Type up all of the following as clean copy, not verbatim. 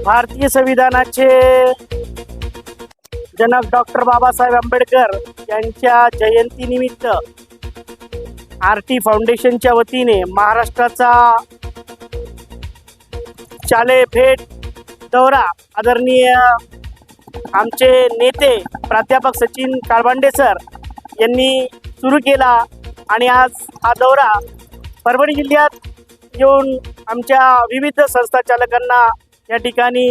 भारतीय संविधानाचे जनक डॉक्टर बाबासाहेब आंबेडकर यांच्या जयंतीनिमित्त आरटी फाउंडेशनच्या वतीने महाराष्ट्राचा शालेय भेट दौरा आदरणीय आमचे नेते प्राध्यापक सचिन काळबांडे सर यांनी सुरू केला आणि आज हा दौरा परभणी जिल्ह्यात येऊन आमच्या विविध संस्था चालकांना या ठिकाणी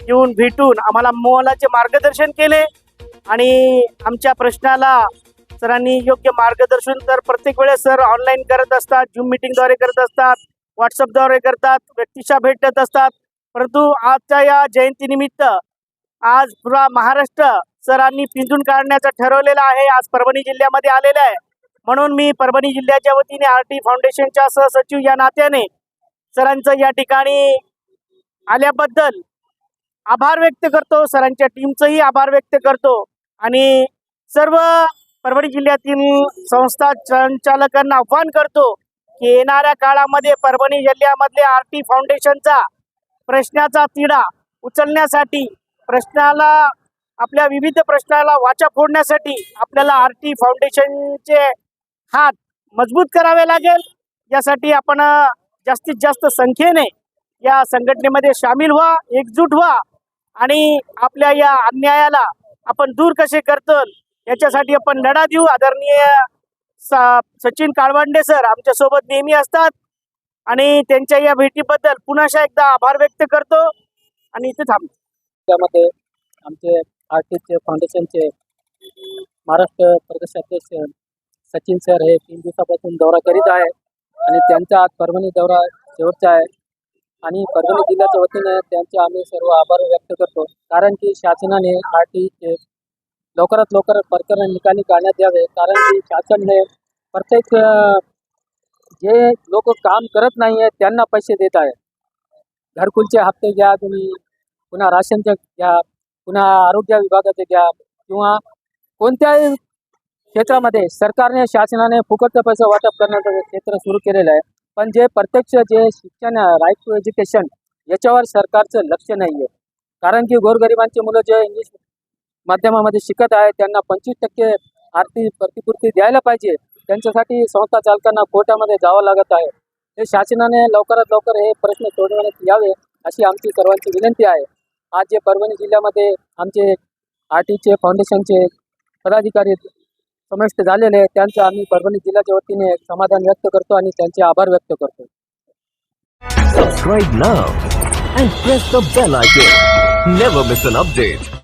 येऊन भेटून आम्हाला मोलाचे मार्गदर्शन केले आणि आमच्या प्रश्नाला सरांनी योग्य मार्गदर्शन तर प्रत्येक वेळेस सर ऑनलाईन करत असतात, झूम मीटिंगद्वारे करत असतात, व्हॉट्सअपद्वारे करतात, व्यक्तिशः भेटत असतात. परंतु आजच्या या जयंतीनिमित्त आज पुरा महाराष्ट्र सरांनी पिंजून काढण्याचं ठरवलेलं आहे. आज परभणी जिल्ह्यामध्ये आलेलं आहे. म्हणून मी परभणी जिल्ह्याच्या वतीने आरटी फाउंडेशनच्या सहसचिव या नात्याने सरांचं या ठिकाणी आल्याबद्दल आभार व्यक्त करतो. सरांच्या टीमचंही आभार व्यक्त करतो आणि सर्व परभणी जिल्ह्यातील संस्था संचालकांना आव्हान करतो की येणाऱ्या काळामध्ये परभणी जिल्ह्यामधले आरटी फाउंडेशनचा प्रश्नाचा तिढा उचलण्यासाठी प्रश्नाला आपल्या विविध प्रश्नाला वाचा फोडण्यासाठी आपल्याला आरटी फाउंडेशनचे हात मजबूत करावे लागेल. यासाठी आपण जास्तीत जास्त संख्येने या संघटनेमध्ये सामील व्हा, एकजूट व्हा आणि आपल्या या अन्यायाला आपण दूर कसे करतो याच्यासाठी आपण लढा देऊ. आदरणीय सचिन काळबांडे सर आमच्यासोबत नेहमी असतात आणि त्यांच्या या भेटीबद्दल पुन्हा एकदा आभार व्यक्त करतो आणि इथे थांबतो. त्यामध्ये आमचे आरटीचे फाउंडेशनचे महाराष्ट्र प्रदेशाध्यक्ष सचिन सर हे 3 दिवसापासून दौरा करीत आहे आणि त्यांचा आज परभणी दौरा शेवटचा आहे आणि परभणी जिल्ह्याच्या वतीने त्यांचे आम्ही सर्व आभार व्यक्त करतो. कारण की शासनाने आरटीचे लवकरात लवकर प्रकरण निकाली काढण्यात यावे. कारण की शासन हे प्रत्येक जे लोक काम करत नाही आहेत त्यांना पैसे देत आहे. घरकुलचे हप्ते घ्या तुम्ही, पुन्हा राशनचे घ्या, पुन्हा आरोग्य विभागाचे घ्या किंवा कोणत्याही क्षेत्रामध्ये सरकारने शासनाने फुकटचा पैसा वाटप करण्याचं क्षेत्र सुरू केलेलं आहे. पण जे प्रत्यक्ष जे शिक्षण राईट टू एज्युकेशन याच्यावर सरकारचं लक्ष नाही आहे. कारण की गोरगरिबांची मुलं जे इंग्लिश माध्यमामध्ये शिकत आहे त्यांना 25% आर्थिक प्रतिपूर्ती द्यायला पाहिजे. त्यांच्यासाठी संस्था चालकांना कोर्टामध्ये जावं लागत आहे. हे शासनाने लवकरात लवकर हे प्रश्न सोडवण्यात यावे अशी आमची सर्वांची विनंती आहे. आज जे परभणी जिल्ह्यामध्ये आमचे आरटीचे फाउंडेशनचे पदाधिकारी समाविष्ट झालेले आहेत त्यांचं आम्ही परभणी जिल्ह्याच्या वतीने समाधान व्यक्त करतो आणि त्यांचे आभार व्यक्त करतो. Subscribe now and press the bell icon. Never miss an update.